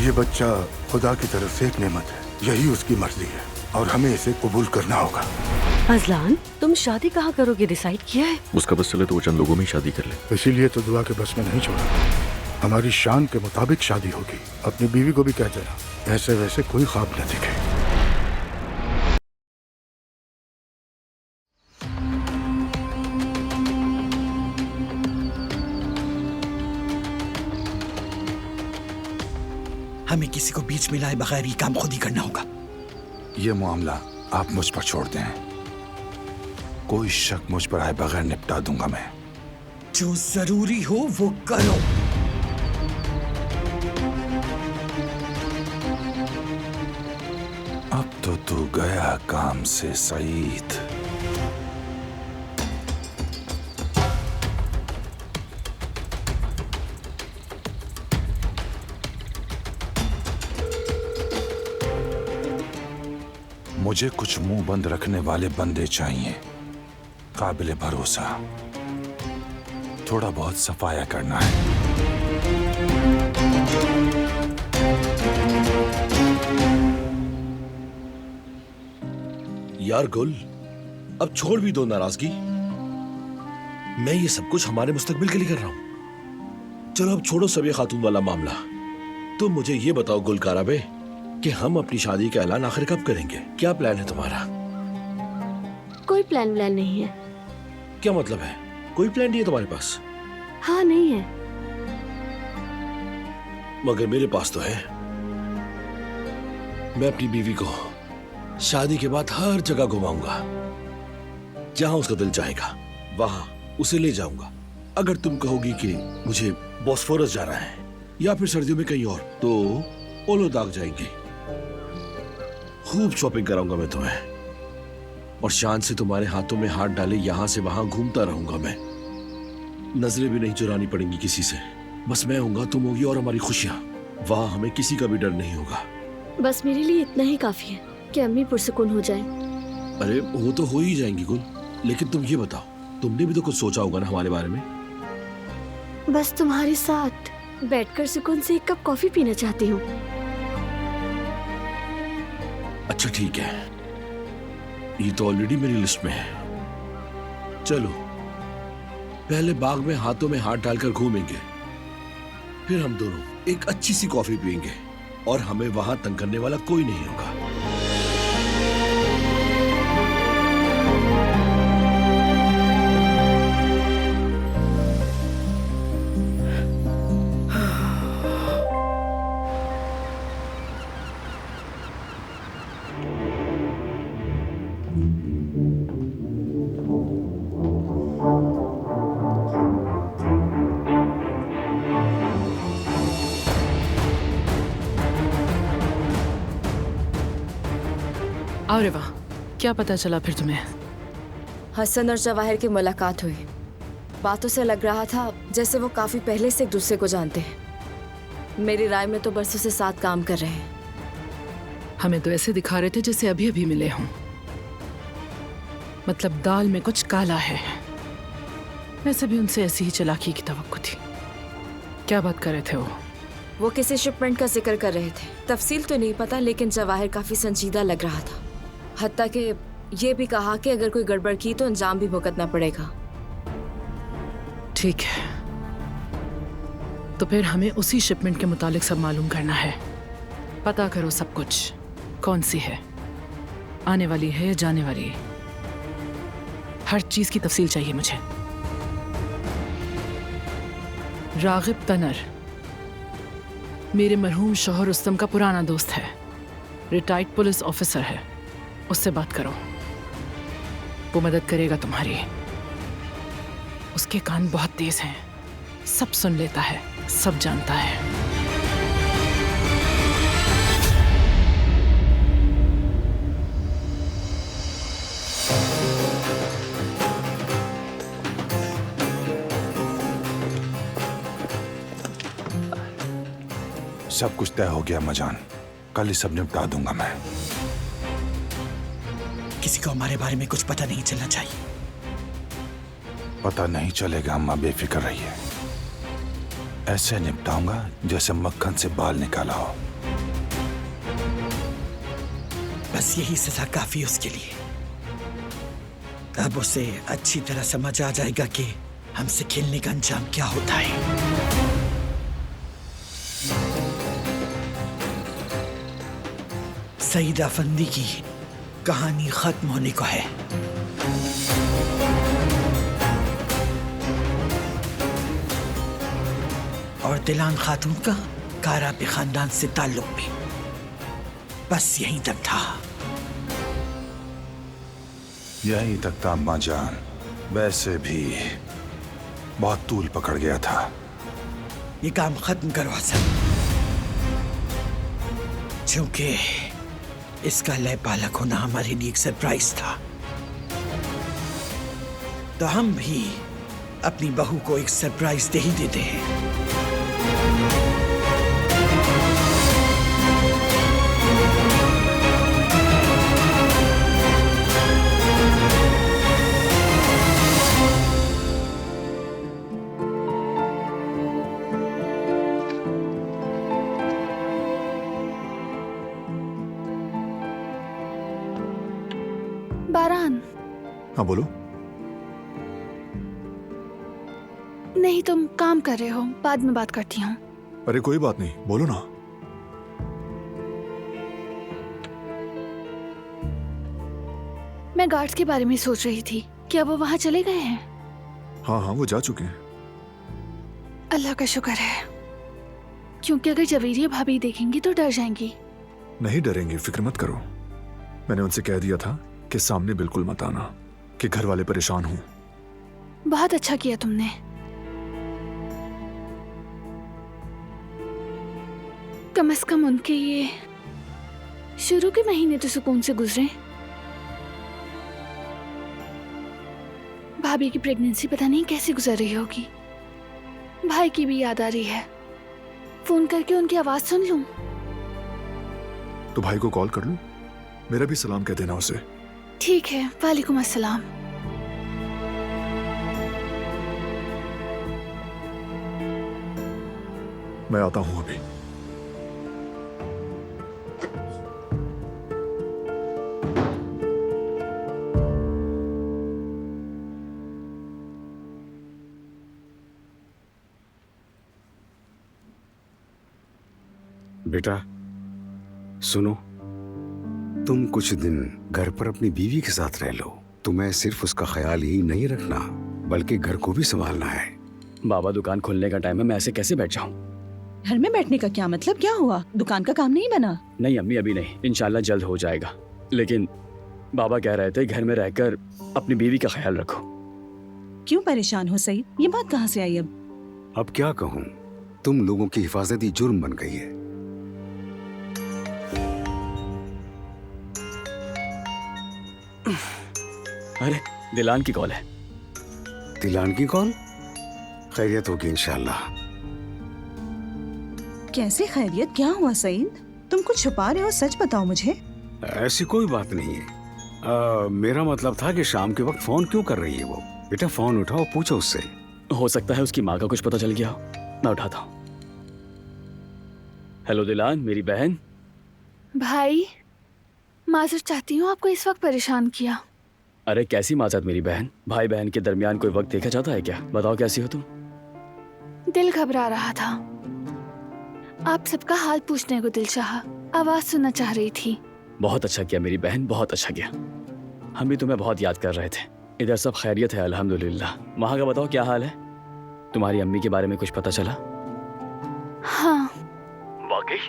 ये बच्चा खुदा की तरफ से एक नेमत है, यही उसकी मर्जी है और हमें इसे कबूल करना होगा। अजलान, तुम शादी कहाँ करोगे डिसाइड किया है? उसका बस चले तो वो चंद लोगों में ही शादी कर ले। इसीलिए तो दुआ के बस में नहीं छोड़ा। हमारी शान के मुताबिक शादी होगी। अपनी बीवी को भी कह देना ऐसे वैसे कोई ख्वाब न दिखे। हमें किसी को बीच में लाए बगैर ये काम खुद ही करना होगा। ये मामला आप मुझ पर छोड़ दें। कोई शक मुझ पर आए बगैर निपटा दूंगा मैं। जो जरूरी हो वो करो। अब तो तू गया काम से सईद। मुझे कुछ मुंह बंद रखने वाले बंदे चाहिए, काबिले भरोसा। थोड़ा बहुत सफाया करना है। यार गुल, अब छोड़ भी दो नाराजगी। मैं ये सब कुछ हमारे मुस्तकबिल के लिए कर रहा हूं। चलो अब छोड़ो सब ये खातून वाला मामला। तुम मुझे ये बताओ गुलकारा बे कि हम अपनी शादी का ऐलान आखिर कब करेंगे? क्या प्लान है तुम्हारा? कोई प्लान नहीं है। क्या मतलब है? कोई प्लान नहीं है तुम्हारे पास? हाँ, नहीं है। मगर मेरे पास तो है। मैं अपनी बीवी को शादी के बाद हर जगह घुमाऊंगा, जहां उसका दिल चाहेगा वहां उसे ले जाऊंगा। अगर तुम कहोगी कि मुझे बॉस्फोरस जाना है या फिर सर्दियों में कहीं और, तो ओलो दाग जाएंगे। खूब शॉपिंग कराऊंगा मैं तुम्हें और शान से तुम्हारे हाथों में हाथ डाले यहां से वहां घूमता रहूंगा मैं। नजरें भी नहीं चुरानी पड़ेंगी किसी से। बस मैं होऊंगा, तुम होगी और हमारी खुशियां। वहां हमें किसी का भी डर नहीं होगा। बस मेरे लिए इतना ही काफी है कि अम्मी पुरसुकून हो जाए। अरे वो तो हो ही जाएंगी गुल, लेकिन तुम ये बताओ, तुमने भी तो कुछ सोचा होगा ना हमारे बारे में? बस तुम्हारे साथ बैठकर सुकून से एक कप कॉफी पीना चाहती हूँ। अच्छा ठीक है, ये तो ऑलरेडी मेरी लिस्ट में है। चलो पहले बाग में हाथों में हाथ डालकर घूमेंगे, फिर हम दोनों एक अच्छी सी कॉफी पियेंगे और हमें वहां तंग करने वाला कोई नहीं होगा। अरे वाह, क्या पता चला फिर तुम्हें? हसन और जवाहिर की मुलाकात हुई। बातों से लग रहा था जैसे वो काफी पहले से एक दूसरे को जानते हैं। मेरी राय में तो बरसों से साथ काम कर रहे हैं। हमें तो ऐसे दिखा रहे थे जैसे अभी अभी मिले हों। मतलब दाल में कुछ काला है। वैसे भी उनसे ऐसी ही चालाकी की तवक्को थी। क्या बात कर रहे थे वो किसी शिपमेंट का जिक्र कर रहे थे। तफसील तो नहीं पता, लेकिन जवाहिर काफी संजीदा लग रहा था। हत्ता कि ये भी कहा कि अगर कोई गड़बड़ की तो अंजाम भी भुगतना पड़ेगा। ठीक है, तो फिर हमें उसी शिपमेंट के मुतालिक सब मालूम करना है। पता करो सब कुछ, कौन सी है, आने वाली है या जाने वाली है। हर चीज की तफसील चाहिए मुझे। रागिब तनर मेरे मरहूम शौहर रुस्तम का पुराना दोस्त है, रिटायर्ड पुलिस ऑफिसर है। उससे बात करो, वो मदद करेगा तुम्हारी। उसके कान बहुत तेज हैं, सब सुन लेता है, सब जानता है। सब कुछ तय हो गया मजान, कल ही सब निपटा दूंगा मैं। किसी को हमारे बारे में कुछ पता नहीं चलना चाहिए। पता नहीं चलेगा, अम्मा बेफिक्र रहिए। ऐसे निपटाऊंगा जैसे मक्खन से बाल निकाला हो। बस यही सजा काफी उसके लिए। अब उसे अच्छी तरह समझ आ जाएगा कि हमसे खेलने का अंजाम क्या होता है। सईद अफंदी की कहानी खत्म होने को है। और दिलान खातून का कारापी खानदान से ताल्लुक भी बस यहीं तक था। यहीं तक था अम्मा जान। वैसे भी बहुत तूल पकड़ गया था। ये काम खत्म करो हसन, क्योंकि इसका लय पालक होना हमारे लिए एक सरप्राइज था। तो हम भी अपनी बहू को एक सरप्राइज दे ही देते हैं। बारान, हाँ बोलो। नहीं तुम काम कर रहे हो, बाद में बात करती हूँ। अरे कोई बात नहीं, बोलो ना। मैं गार्ड्स के बारे में सोच रही थी, क्या वो वहाँ चले गए हैं? हाँ हाँ वो जा चुके हैं। अल्लाह का शुक्र है, क्योंकि अगर जवेरिया भाभी देखेंगी तो डर जाएंगी। नहीं डरेंगे, फिक्र मत करो। मैंने उनसे कह दिया था कि सामने बिल्कुल मत आना, कि घर वाले परेशान हों। बहुत अच्छा किया तुमने। कम से कम उनके ये शुरू के महीने तो सुकून से गुजरे। भाभी की प्रेगनेंसी पता नहीं कैसे गुजर रही होगी। भाई की भी याद आ रही है, फोन करके उनकी आवाज सुन लूं। तो भाई को कॉल कर लूं? मेरा भी सलाम कह देना उसे। ठीक है, वालेकुम अस्सलाम। मैं आता हूं अभी। बेटा सुनो, तुम कुछ दिन घर पर अपनी बीवी के साथ रह लो। तुम्हें सिर्फ उसका ख्याल ही नहीं रखना, बल्कि घर को भी संभालना है। बाबा दुकान खोलने का टाइम है, मैं ऐसे कैसे बैठ जाऊं? घर में बैठने का क्या मतलब? क्या हुआ? दुकान का काम नहीं बना? नहीं अम्मी, अभी नहीं, इंशाल्लाह जल्द हो जाएगा। लेकिन बाबा कह रहे थे घर में रहकर अपनी बीवी का ख्याल रखो। क्यों परेशान हो सईद? ये बात कहाँ से आई अब? अब क्या कहूँ, तुम लोगों की हिफाजत ही जुर्म बन गई है। अरे दिलान की कॉल है। दिलान की कॉल? खैरियत होगी इंशाल्लाह। कैसे खैरियत? क्या हुआ सईद? तुम कुछ छुपा रहे हो, सच बताओ मुझे। ऐसी कोई बात नहीं है। मेरा मतलब था कि शाम के वक्त फोन क्यों कर रही है वो। बेटा फोन उठाओ, पूछो उससे। हो सकता है उसकी माँ का कुछ पता चल गया हो। मैं उठाता हूँ। हेलो दिलान, मेरी बहन। भाई माजूर चाहती हूँ आपको इस वक्त परेशान किया। अरे कैसी माजरत मेरी बहन, भाई बहन के दरमियान कोई वक्त देखा जाता है क्या? बताओ कैसी हो तुम? दिल घबरा रहा था, आप सबका हाल पूछने को दिल चाहा, आवाज सुनना चाह रही थी। बहुत अच्छा किया मेरी बहन, बहुत अच्छा किया। हम भी तुम्हें बहुत याद कर रहे थे। इधर सब खैरियत है अल्हम्दुलिल्लाह। वहाँ का बताओ क्या हाल है? तुम्हारी अम्मी के बारे में कुछ पता चला? हाँ वाकई?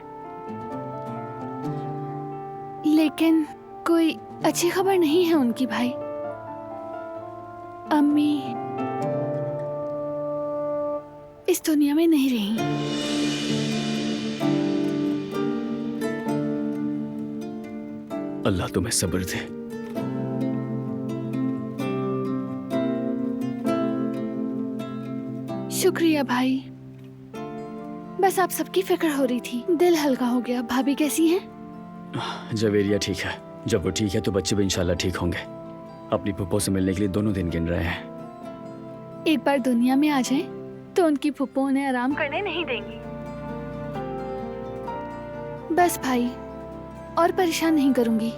लेकिन कोई अच्छी खबर नहीं है उनकी भाई। अम्मी इस दुनिया में नहीं रही। अल्लाह तुम्हें सब्र दे। शुक्रिया भाई, बस आप सबकी फिक्र हो रही थी, दिल हल्का हो गया। भाभी कैसी हैं? जवेरिया ठीक है, जब वो ठीक है तो बच्चे भी इंशाल्लाह ठीक होंगे। अपनी फुप्पो से मिलने के लिए दोनों दिन गिन रहे हैं। एक बार दुनिया में आ जाए तो उनकी फुप्पो उन्हें आराम करने नहीं देंगी। बस भाई, और परेशान नहीं करूंगी।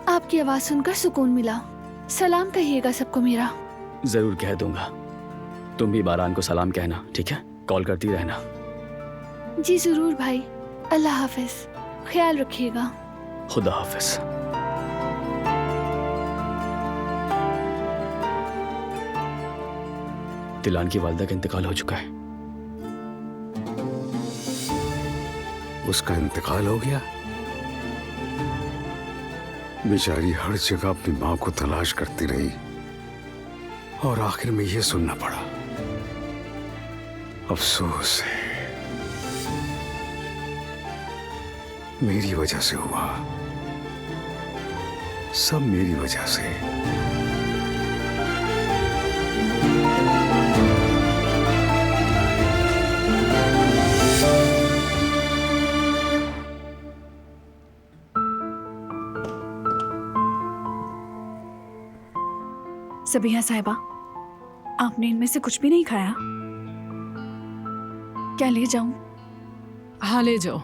आपकी आवाज सुनकर सुकून मिला। सलाम कहिएगा सबको मेरा। जरूर कह दूंगा। तुम भी बारान को सलाम कहना, ठीक है? कॉल करती रहना। जी जरूर भाई। अल्लाह हाफिज, ख्याल रखिएगा। खुदा हाफिज। दिलान की वालिदा का इंतकाल हो चुका है। उसका इंतकाल हो गया? बेचारी हर जगह अपनी माँ को तलाश करती रही और आखिर में ये सुनना पड़ा। अफसोस है, मेरी वजह से हुआ, सब मेरी वजह से। सबिहा साहिबा, आपने इनमें से कुछ भी नहीं खाया? क्या ले जाऊं? हाँ ले जाओ,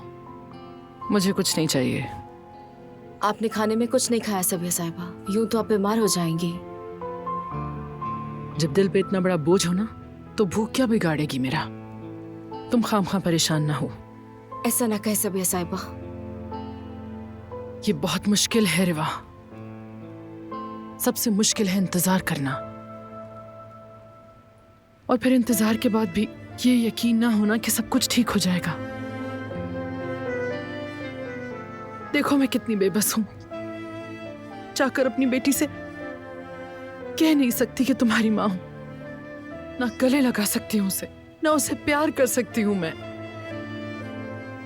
मुझे कुछ नहीं चाहिए। आपने खाने में कुछ नहीं खाया सबिहा साहिबा, यूं तो आप बीमार हो जाएंगी। जब दिल पे इतना बड़ा बोझ हो ना, तो भूख क्या बिगाड़ेगी मेरा। तुम खामखा परेशान ना हो। ऐसा ना कहे सबिहा साहिबा। ये बहुत मुश्किल है रिवा, सबसे मुश्किल है इंतजार करना, और फिर इंतजार के बाद भी ये यकीन ना होना कि सब कुछ ठीक हो जाएगा। देखो मैं कितनी बेबस हूं, चाहकर अपनी बेटी से कह नहीं सकती कि तुम्हारी मां हूं, ना गले लगा सकती हूं उसे, ना उसे प्यार कर सकती हूं मैं।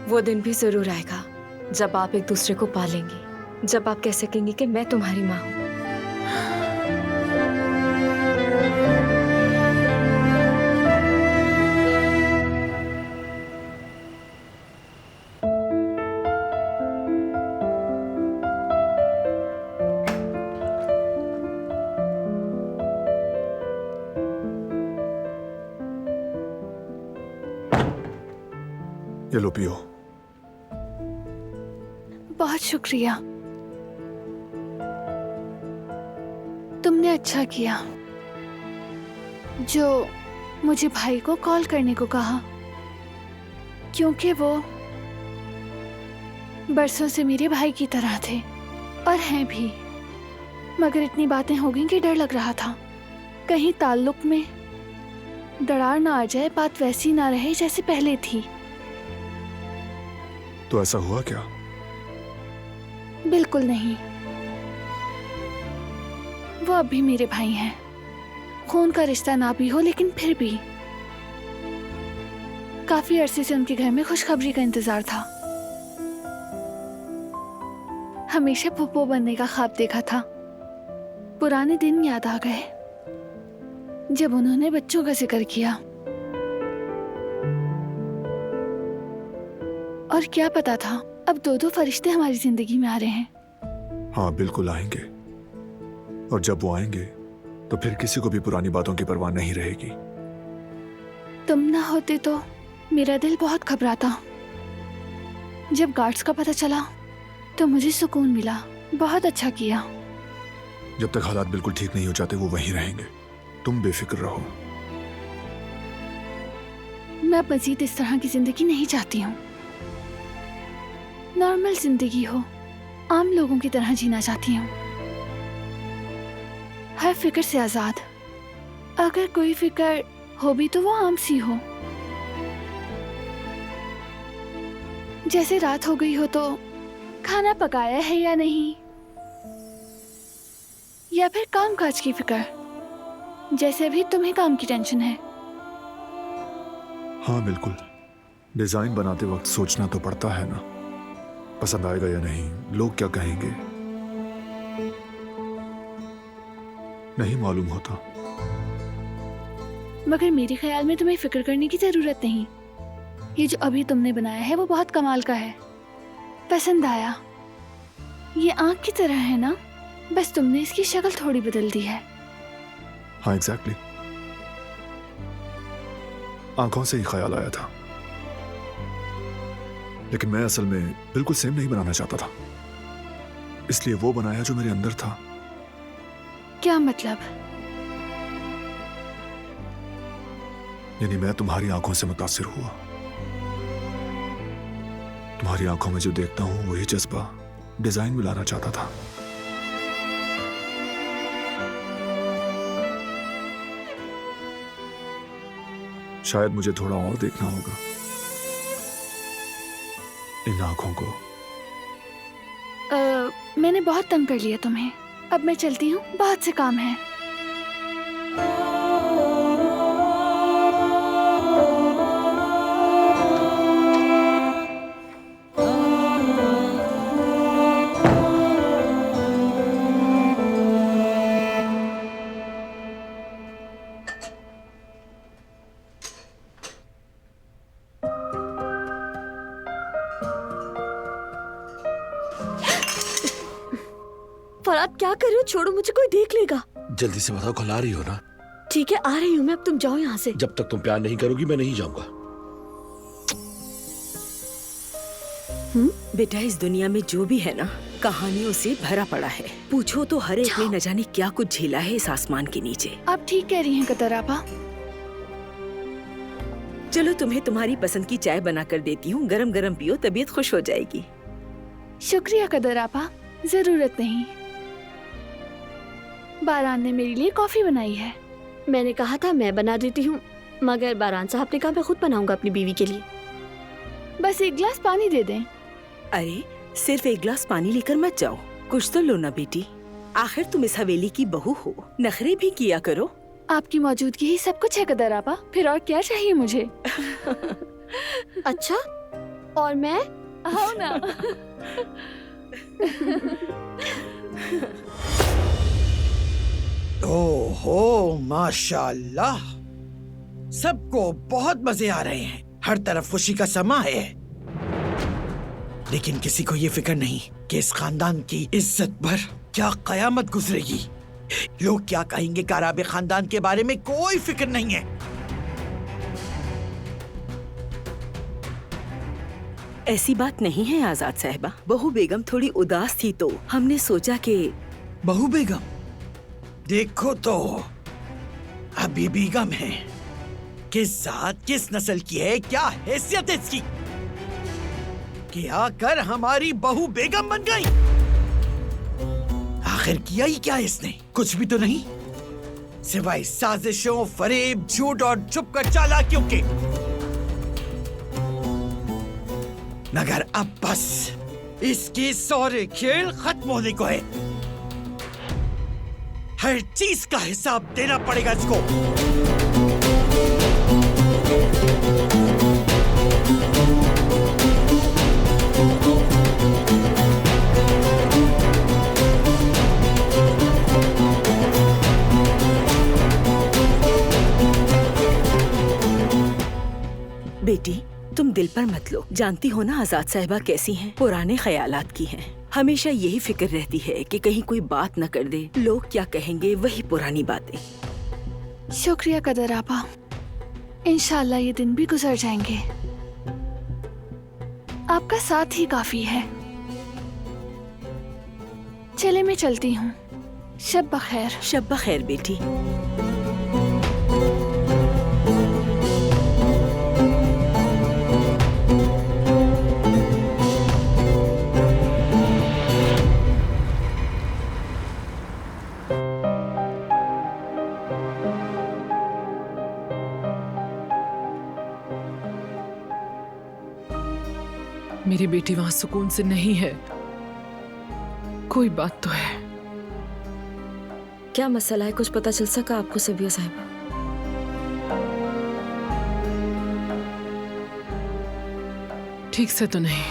वो दिन भी जरूर आएगा जब आप एक दूसरे को पालेंगी, जब आप कह सकेंगी कि मैं तुम्हारी मां हूं। ये लो पियो। बहुत शुक्रिया, तुमने अच्छा किया जो मुझे भाई को कॉल करने को कहा, क्योंकि वो बरसों से मेरे भाई की तरह थे और हैं भी। मगर इतनी बातें हो गई कि डर लग रहा था कहीं ताल्लुक में दरार ना आ जाए, बात वैसी ना रहे जैसे पहले थी। तो ऐसा हुआ क्या? बिल्कुल नहीं, वो अब भी मेरे भाई हैं। खून का रिश्ता ना भी हो, लेकिन फिर भी काफी अरसे से उनके घर में खुशखबरी का इंतजार था। हमेशा फुप्पो बनने का ख्वाब देखा था। पुराने दिन याद आ गए जब उन्होंने बच्चों का जिक्र किया, और क्या पता था अब दो दो फरिश्ते हमारी जिंदगी में आ रहे हैं। हाँ बिल्कुल आएंगे, और जब वो आएंगे तो फिर किसी को भी पुरानी बातों की परवाह नहीं रहेगी। तुम ना होते तो मेरा दिल बहुत घबराता। जब गार्ड्स का पता चला तो मुझे सुकून मिला। बहुत अच्छा किया। जब तक हालात बिल्कुल ठीक नहीं हो जाते वो वहीं रहेंगे, तुम बेफिक्र रहो। मैं अब मजीद इस तरह की जिंदगी नहीं चाहती हूँ। नॉर्मल जिंदगी हो, आम लोगों की तरह जीना चाहती हूँ, हर फिक्र से आजाद। अगर कोई फिक्र हो भी तो वो आम सी हो, जैसे रात हो गई हो तो खाना पकाया है या नहीं, या फिर काम काज की फिक्र, जैसे भी तुम्हें काम की टेंशन है। हाँ बिल्कुल, डिजाइन बनाते वक्त सोचना तो पड़ता है ना, पसंद आएगा या नहीं, लोग क्या कहेंगे, नहीं मालूम होता। मगर मेरे ख्याल में तुम्हें फिक्र करने की जरूरत नहीं। ये जो अभी तुमने बनाया है वो बहुत कमाल का है, पसंद आया। ये आंख की तरह है ना, बस तुमने इसकी शक्ल थोड़ी बदल दी है। हाँ एग्जैक्टली, आंखों से ही ख्याल आया था, लेकिन मैं असल में बिल्कुल सेम नहीं बनाना चाहता था। इसलिए वो बनाया जो मेरे अंदर था। क्या मतलब? यानी मैं तुम्हारी आंखों से मुतासिर हुआ। तुम्हारी आंखों में जो देखता हूं वही जज्बा डिजाइन में लाना चाहता था। शायद मुझे थोड़ा और देखना होगा इन आंखों को। मैंने बहुत तंग कर लिया तुम्हें, अब मैं चलती हूँ, बहुत से काम है। फराद क्या कर रहे हो? छोड़ो मुझे, कोई देख लेगा। जल्दी से बताओ, कल आ रही हो ना? ठीक है, आ रही हूँ मैं, अब तुम जाओ यहाँ से। जब तक तुम प्यार नहीं करोगी मैं नहीं जाऊंगा। बेटा, इस दुनिया में जो भी है ना, कहानियों से भरा पड़ा है। पूछो तो हर एक ने न जाने क्या कुछ झेला है इस आसमान के नीचे। आप ठीक कह रही हैं कदर आपा। चलो तुम्हें तुम्हारी पसंद की चाय बना कर देती हूँ, गरम गरम पियो, तबीयत खुश हो जाएगी। शुक्रिया कदर आपा, जरूरत नहीं। बारान ने मेरे लिए कॉफी बनाई है। मैंने कहा था मैं बना देती हूँ, मगर बारान साहब ने कहा मैं खुद बनाऊंगा अपनी बीवी के लिए। बस एक गिलास पानी दे दें। अरे सिर्फ एक गिलास पानी लेकर मत जाओ, कुछ तो लो ना बेटी। आखिर तुम इस हवेली की बहू हो, नखरे भी किया करो। आपकी मौजूदगी ही सब कुछ है कदर आपा, फिर और क्या चाहिए मुझे? अच्छा, और मैं? आओ ना। ओहो माशाल्लाह, सबको बहुत मजे आ रहे हैं, हर तरफ खुशी का समा है। लेकिन किसी को ये फिक्र नहीं कि इस खानदान की इज्जत पर क्या कयामत गुजरेगी। लोग क्या कहेंगे काराबे खानदान के बारे में कोई फिक्र नहीं है। ऐसी बात नहीं है आजाद साहिबा, बहू बेगम थोड़ी उदास थी तो हमने सोचा कि। बहू बेगम? देखो तो अभी बेगम है, किस जात किस नस्ल की है, क्या हैसियत है इसकी कि आकर हमारी बहू बेगम बन गई। आखिर किया ही क्या इसने? कुछ भी तो नहीं, सिवाय साजिशों, फरेब, झूठ और चुप कर चालाकियों के। मगर अब बस इसके सारे खेल खत्म होने को है। हर चीज का हिसाब देना पड़ेगा इसको। बेटी, तुम दिल पर मत लो, जानती हो ना आजाद साहिबा कैसी हैं, पुराने ख्यालात की हैं। हमेशा यही फिक्र रहती है कि कहीं कोई बात न कर दे, लोग क्या कहेंगे, वही पुरानी बातें। शुक्रिया कदर आपा, इंशाल्लाह ये दिन भी गुजर जाएंगे। आपका साथ ही काफी है। चले मैं चलती हूँ, शब बखैर। शब बखैर बेटी। मेरी बेटी वहां सुकून से नहीं है, कोई बात तो है। क्या मसला है, कुछ पता चल सका आपको सबिया साहिबा? ठीक से तो नहीं,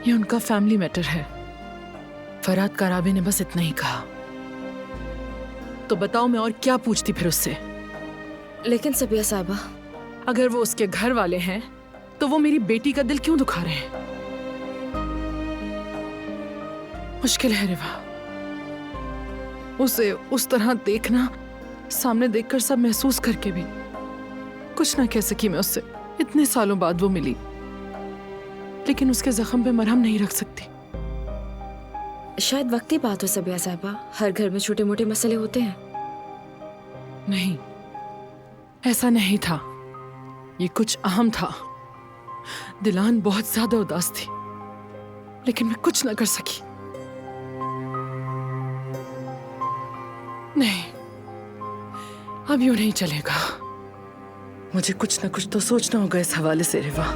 ये उनका फैमिली मैटर है। फराद कराबी ने बस इतना ही कहा। तो बताओ मैं और क्या पूछती फिर उससे? लेकिन सबिया साहिबा, अगर वो उसके घर वाले हैं तो वो मेरी बेटी का दिल क्यों दुखा रहे हैं? मुश्किल है रिवा, उसे उस तरह देखना, सामने देखकर सब महसूस करके भी कुछ ना कह सकी मैं उससे। इतने सालों बाद वो मिली, लेकिन उसके जख्म पे मरहम नहीं रख सकती। शायद वक्ती बात हो सबिया साहिबा, हर घर में छोटे मोटे मसले होते हैं। नहीं, ऐसा नहीं था। ये कुछ अहम था। दिलान बहुत ज्यादा उदास थी, लेकिन मैं कुछ न कर सकी। नहीं, अब यूं नहीं चलेगा। मुझे कुछ न कुछ तो सोचना होगा इस हवाले से रिवा।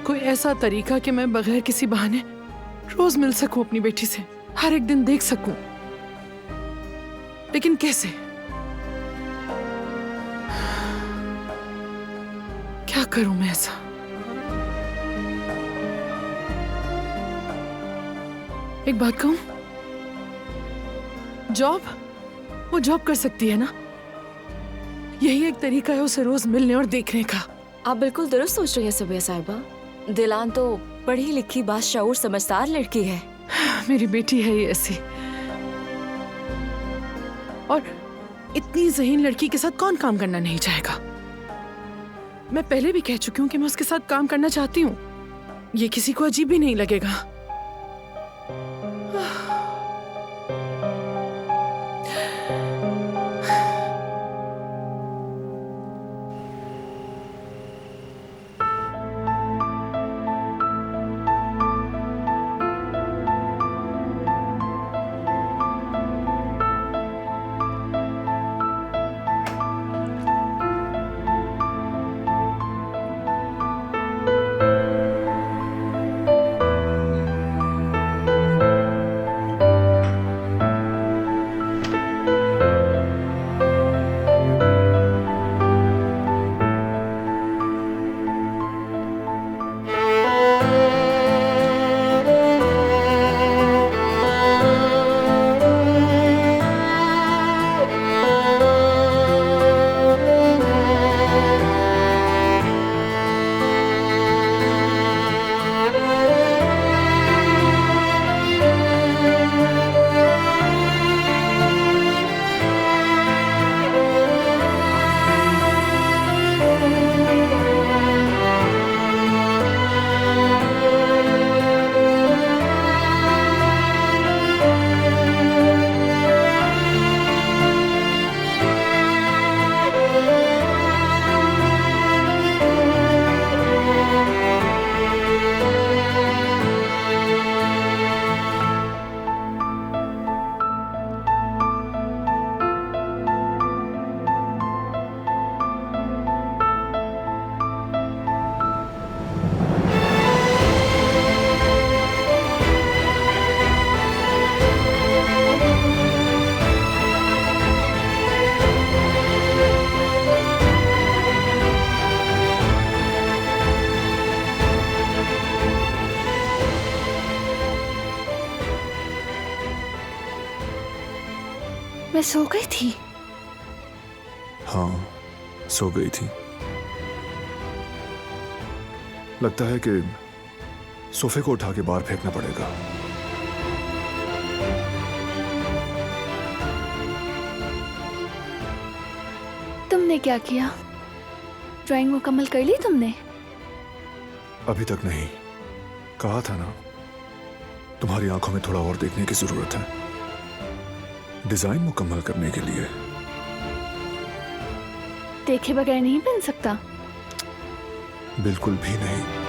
कोई ऐसा तरीका कि मैं बगैर किसी बहाने रोज मिल सकूं अपनी बेटी से, हर एक दिन देख सकूं। लेकिन कैसे? क्या करूं मैं ऐसा? एक बात कहूं, वो जॉब कर सकती है ना? यही एक तरीका है उसे रोज मिलने और देखने का। आप बिल्कुल दुरुस्त सोच रही हैं सबिया साहिबा। दिलान तो पढ़ी लिखी बाशऊर समझदार लड़की है। मेरी बेटी है ये ऐसी, और इतनी ज़हीन लड़की के साथ कौन काम करना नहीं चाहेगा? मैं पहले भी कह चुकी हूँ कि मैं उसके साथ काम करना चाहती हूँ। ये किसी को अजीब भी नहीं लगेगा। मैं सो गई थी। हाँ, सो गई थी। लगता है कि सोफे को उठा के बाहर फेंकना पड़ेगा। तुमने क्या किया? ड्राइंग मुकम्मल कर ली तुमने? अभी तक नहीं। कहा था ना, तुम्हारी आंखों में थोड़ा और देखने की जरूरत है डिजाइन मुकम्मल करने के लिए। देखे बगैर नहीं बन सकता। बिल्कुल भी नहीं।